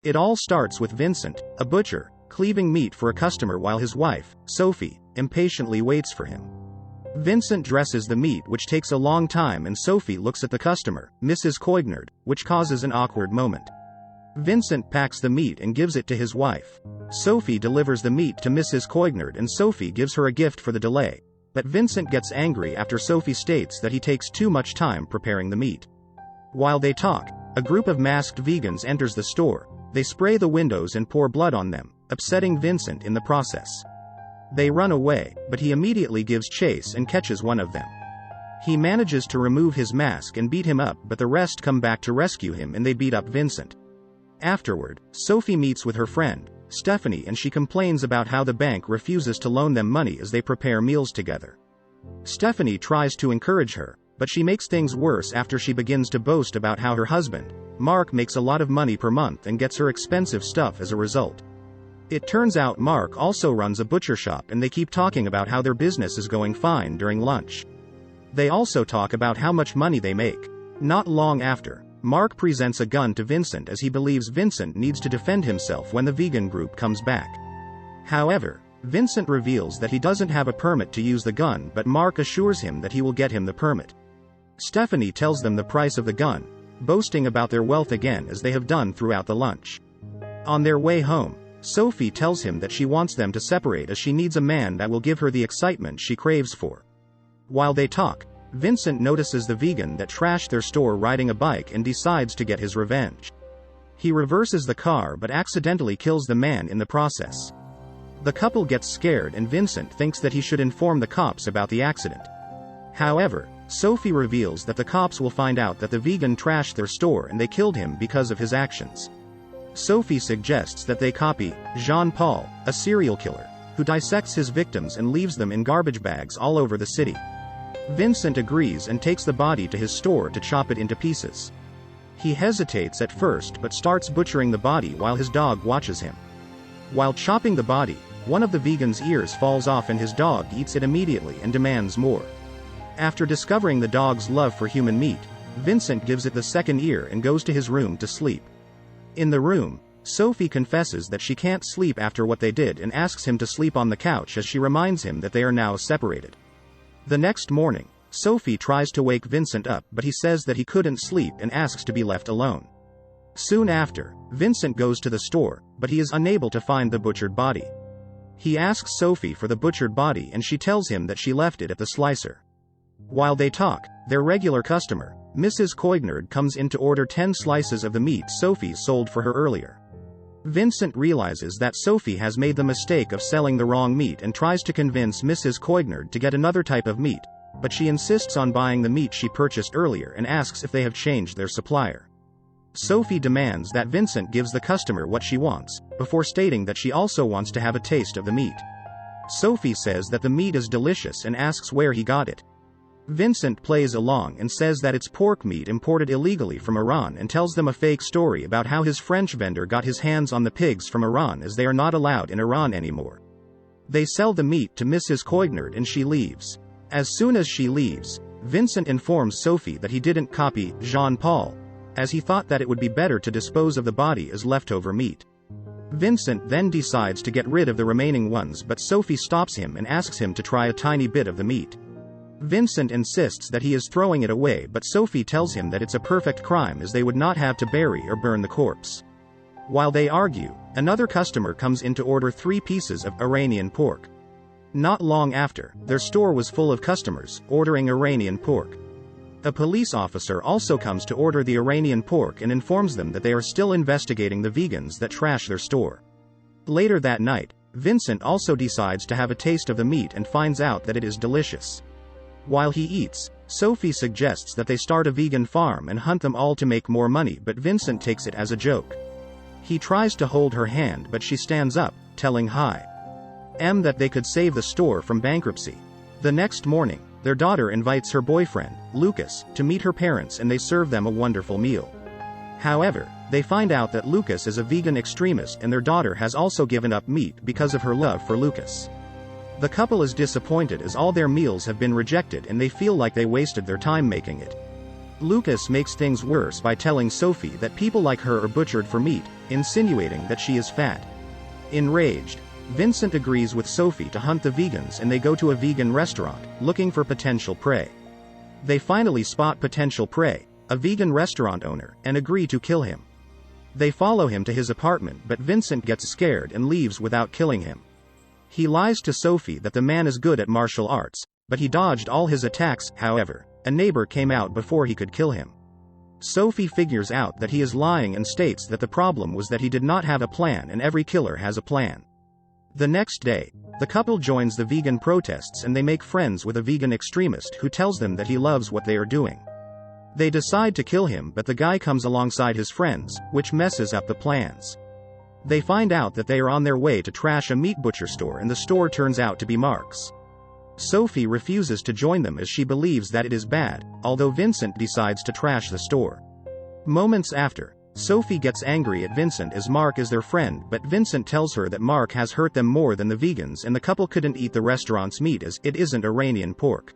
It all starts with Vincent, a butcher, cleaving meat for a customer while his wife, Sophie, impatiently waits for him. Vincent dresses the meat, which takes a long time, and Sophie looks at the customer, Mrs. Coignard, which causes an awkward moment. Vincent packs the meat and gives it to his wife. Sophie delivers the meat to Mrs. Coignard and Sophie gives her a gift for the delay. But Vincent gets angry after Sophie states that he takes too much time preparing the meat. While they talk, a group of masked vegans enters the store. They spray the windows and pour blood on them, upsetting Vincent in the process. They run away, but he immediately gives chase and catches one of them. He manages to remove his mask and beat him up, but the rest come back to rescue him and they beat up Vincent. Afterward, Sophie meets with her friend, Stephanie, and she complains about how the bank refuses to loan them money as they prepare meals together. Stephanie tries to encourage her, but she makes things worse after she begins to boast about how her husband, Mark, makes a lot of money per month and gets her expensive stuff as a result. It turns out Mark also runs a butcher shop and they keep talking about how their business is going fine during lunch. They also talk about how much money they make. Not long after, Mark presents a gun to Vincent as he believes Vincent needs to defend himself when the vegan group comes back. However, Vincent reveals that he doesn't have a permit to use the gun, but Mark assures him that he will get him the permit. Stephanie tells them the price of the gun, boasting about their wealth again as they have done throughout the lunch. On their way home, Sophie tells him that she wants them to separate as she needs a man that will give her the excitement she craves for. While they talk, Vincent notices the vegan that trashed their store riding a bike and decides to get his revenge. He reverses the car but accidentally kills the man in the process. The couple gets scared and Vincent thinks that he should inform the cops about the accident. However, Sophie reveals that the cops will find out that the vegan trashed their store and they killed him because of his actions. Sophie suggests that they copy Jean-Paul, a serial killer, who dissects his victims and leaves them in garbage bags all over the city. Vincent agrees and takes the body to his store to chop it into pieces. He hesitates at first but starts butchering the body while his dog watches him. While chopping the body, one of the vegan's ears falls off and his dog eats it immediately and demands more. After discovering the dog's love for human meat, Vincent gives it the second ear and goes to his room to sleep. In the room, Sophie confesses that she can't sleep after what they did and asks him to sleep on the couch as she reminds him that they are now separated. The next morning, Sophie tries to wake Vincent up but he says that he couldn't sleep and asks to be left alone. Soon after, Vincent goes to the store, but he is unable to find the butchered body. He asks Sophie for the butchered body and she tells him that she left it at the slicer. While they talk, their regular customer, Mrs. Coignard, comes in to order 10 slices of the meat Sophie sold for her earlier. Vincent realizes that Sophie has made the mistake of selling the wrong meat and tries to convince Mrs. Coignard to get another type of meat, but she insists on buying the meat she purchased earlier and asks if they have changed their supplier. Sophie demands that Vincent gives the customer what she wants, before stating that she also wants to have a taste of the meat. Sophie says that the meat is delicious and asks where he got it. Vincent plays along and says that it's pork meat imported illegally from Iran and tells them a fake story about how his French vendor got his hands on the pigs from Iran as they are not allowed in Iran anymore. They sell the meat to Mrs. Coignard and she leaves. As soon as she leaves, Vincent informs Sophie that he didn't copy Jean-Paul, as he thought that it would be better to dispose of the body as leftover meat. Vincent then decides to get rid of the remaining ones, but Sophie stops him and asks him to try a tiny bit of the meat. Vincent insists that he is throwing it away, but Sophie tells him that it's a perfect crime as they would not have to bury or burn the corpse. While they argue, another customer comes in to order 3 pieces of Iranian pork. Not long after, their store was full of customers ordering Iranian pork. A police officer also comes to order the Iranian pork and informs them that they are still investigating the vegans that trash their store. Later that night, Vincent also decides to have a taste of the meat and finds out that it is delicious. While he eats, Sophie suggests that they start a vegan farm and hunt them all to make more money, but Vincent takes it as a joke. He tries to hold her hand but she stands up, telling him that they could save the store from bankruptcy. The next morning, their daughter invites her boyfriend, Lucas, to meet her parents and they serve them a wonderful meal. However, they find out that Lucas is a vegan extremist and their daughter has also given up meat because of her love for Lucas. The couple is disappointed as all their meals have been rejected and they feel like they wasted their time making it. Lucas makes things worse by telling Sophie that people like her are butchered for meat, insinuating that she is fat. Enraged, Vincent agrees with Sophie to hunt the vegans and they go to a vegan restaurant, looking for potential prey. They finally spot potential prey, a vegan restaurant owner, and agree to kill him. They follow him to his apartment but Vincent gets scared and leaves without killing him. He lies to Sophie that the man is good at martial arts, but he dodged all his attacks. However, a neighbor came out before he could kill him. Sophie figures out that he is lying and states that the problem was that he did not have a plan and every killer has a plan. The next day, the couple joins the vegan protests and they make friends with a vegan extremist who tells them that he loves what they are doing. They decide to kill him but the guy comes alongside his friends, which messes up the plans. They find out that they are on their way to trash a meat butcher store and the store turns out to be Mark's. Sophie refuses to join them as she believes that it is bad, although Vincent decides to trash the store. Moments after, Sophie gets angry at Vincent as Mark is their friend but Vincent tells her that Mark has hurt them more than the vegans and the couple couldn't eat the restaurant's meat as it isn't Iranian pork.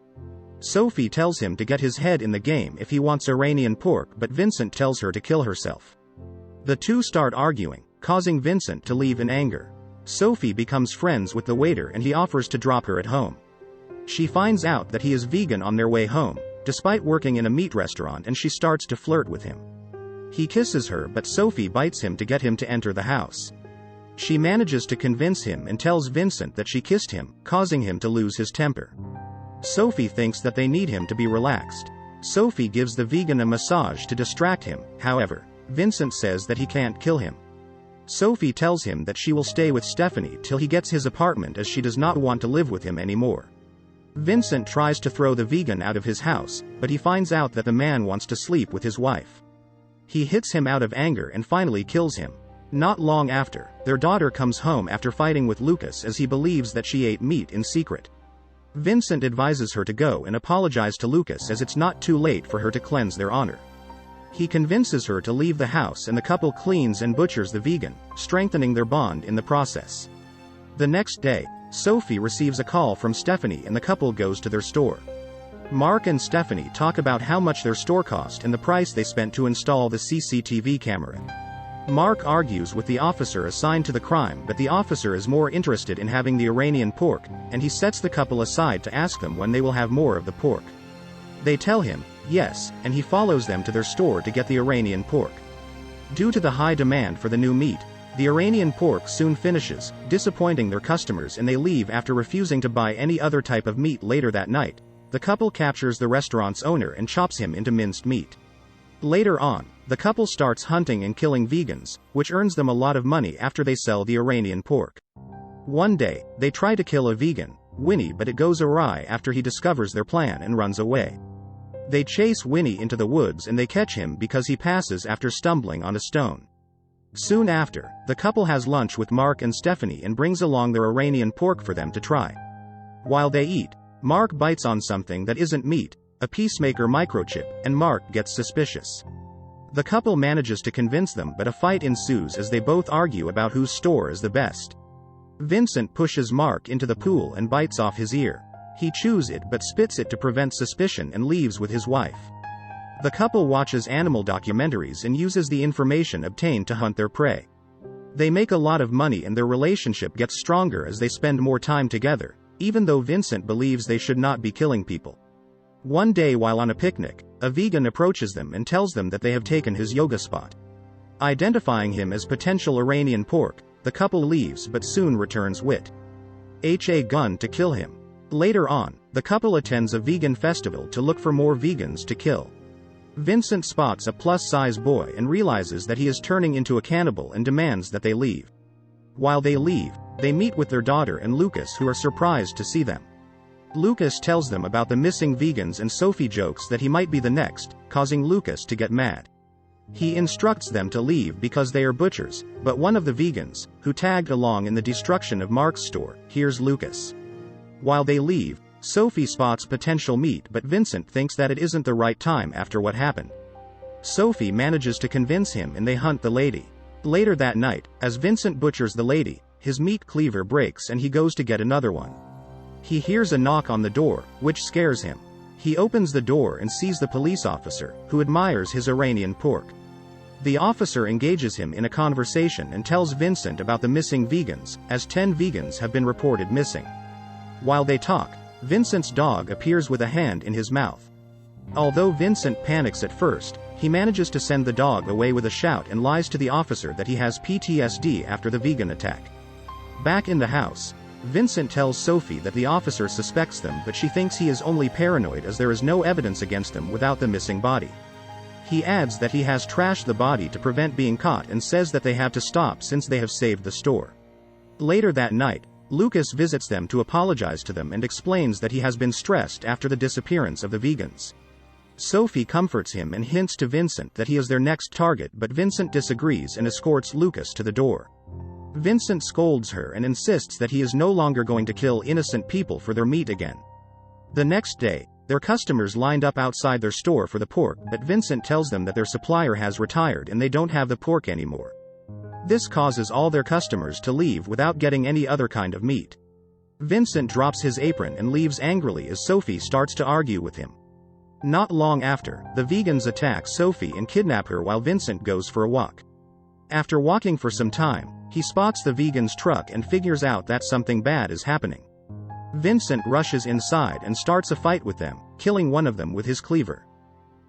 Sophie tells him to get his head in the game if he wants Iranian pork but Vincent tells her to kill herself. The two start arguing, causing Vincent to leave in anger. Sophie becomes friends with the waiter and he offers to drop her at home. She finds out that he is vegan on their way home, despite working in a meat restaurant and she starts to flirt with him. He kisses her but Sophie bites him to get him to enter the house. She manages to convince him and tells Vincent that she kissed him, causing him to lose his temper. Sophie thinks that they need him to be relaxed. Sophie gives the vegan a massage to distract him, however, Vincent says that he can't kill him. Sophie tells him that she will stay with Stephanie till he gets his apartment as she does not want to live with him anymore. Vincent tries to throw the vegan out of his house, but he finds out that the man wants to sleep with his wife. He hits him out of anger and finally kills him. Not long after, their daughter comes home after fighting with Lucas as he believes that she ate meat in secret. Vincent advises her to go and apologize to Lucas as it's not too late for her to cleanse their honor. He convinces her to leave the house and the couple cleans and butchers the vegan, strengthening their bond in the process. The next day, Sophie receives a call from Stephanie and the couple goes to their store. Mark and Stephanie talk about how much their store cost and the price they spent to install the CCTV camera. Mark argues with the officer assigned to the crime but the officer is more interested in having the Iranian pork, and he sets the couple aside to ask them when they will have more of the pork. They tell him, yes, and he follows them to their store to get the Iranian pork. Due to the high demand for the new meat, the Iranian pork soon finishes, disappointing their customers and they leave after refusing to buy any other type of meat. Later that night, the couple captures the restaurant's owner and chops him into minced meat. Later on, the couple starts hunting and killing vegans, which earns them a lot of money after they sell the Iranian pork. One day, they try to kill a vegan, Winnie, but it goes awry after he discovers their plan and runs away. They chase Winnie into the woods and they catch him because he passes after stumbling on a stone. Soon after, the couple has lunch with Mark and Stephanie and brings along their Iranian pork for them to try. While they eat, Mark bites on something that isn't meat, a peacemaker microchip, and Mark gets suspicious. The couple manages to convince them but a fight ensues as they both argue about whose store is the best. Vincent pushes Mark into the pool and bites off his ear. He chews it but spits it to prevent suspicion and leaves with his wife. The couple watches animal documentaries and uses the information obtained to hunt their prey. They make a lot of money and their relationship gets stronger as they spend more time together, even though Vincent believes they should not be killing people. One day while on a picnic, a vegan approaches them and tells them that they have taken his yoga spot. Identifying him as potential Iranian pork, the couple leaves but soon returns with a gun to kill him. Later on, the couple attends a vegan festival to look for more vegans to kill. Vincent spots a plus-size boy and realizes that he is turning into a cannibal and demands that they leave. While they leave, they meet with their daughter and Lucas, who are surprised to see them. Lucas tells them about the missing vegans and Sophie jokes that he might be the next, causing Lucas to get mad. He instructs them to leave because they are butchers, but one of the vegans, who tagged along in the destruction of Mark's store, hears Lucas. While they leave, Sophie spots potential meat but Vincent thinks that it isn't the right time after what happened. Sophie manages to convince him and they hunt the lady. Later that night, as Vincent butchers the lady, his meat cleaver breaks and he goes to get another one. He hears a knock on the door, which scares him. He opens the door and sees the police officer, who admires his Iranian pork. The officer engages him in a conversation and tells Vincent about the missing vegans, as 10 vegans have been reported missing. While they talk, Vincent's dog appears with a hand in his mouth. Although Vincent panics at first, he manages to send the dog away with a shout and lies to the officer that he has PTSD after the vegan attack. Back in the house, Vincent tells Sophie that the officer suspects them, but she thinks he is only paranoid as there is no evidence against them without the missing body. He adds that he has trashed the body to prevent being caught and says that they have to stop since they have saved the store. Later that night, Lucas visits them to apologize to them and explains that he has been stressed after the disappearance of the vegans. Sophie comforts him and hints to Vincent that he is their next target, but Vincent disagrees and escorts Lucas to the door. Vincent scolds her and insists that he is no longer going to kill innocent people for their meat again. The next day, their customers lined up outside their store for the pork, but Vincent tells them that their supplier has retired and they don't have the pork anymore. This causes all their customers to leave without getting any other kind of meat. Vincent drops his apron and leaves angrily as Sophie starts to argue with him. Not long after, the vegans attack Sophie and kidnap her while Vincent goes for a walk. After walking for some time, he spots the vegans' truck and figures out that something bad is happening. Vincent rushes inside and starts a fight with them, killing one of them with his cleaver.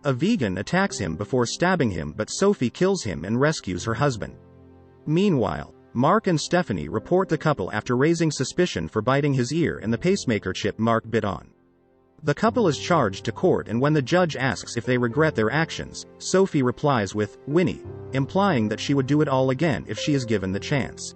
A vegan attacks him before stabbing him, but Sophie kills him and rescues her husband. Meanwhile, Mark and Stephanie report the couple after raising suspicion for biting his ear and the pacemaker chip Mark bit on. The couple is charged to court, and when the judge asks if they regret their actions, Sophie replies with, "Winnie," implying that she would do it all again if she is given the chance.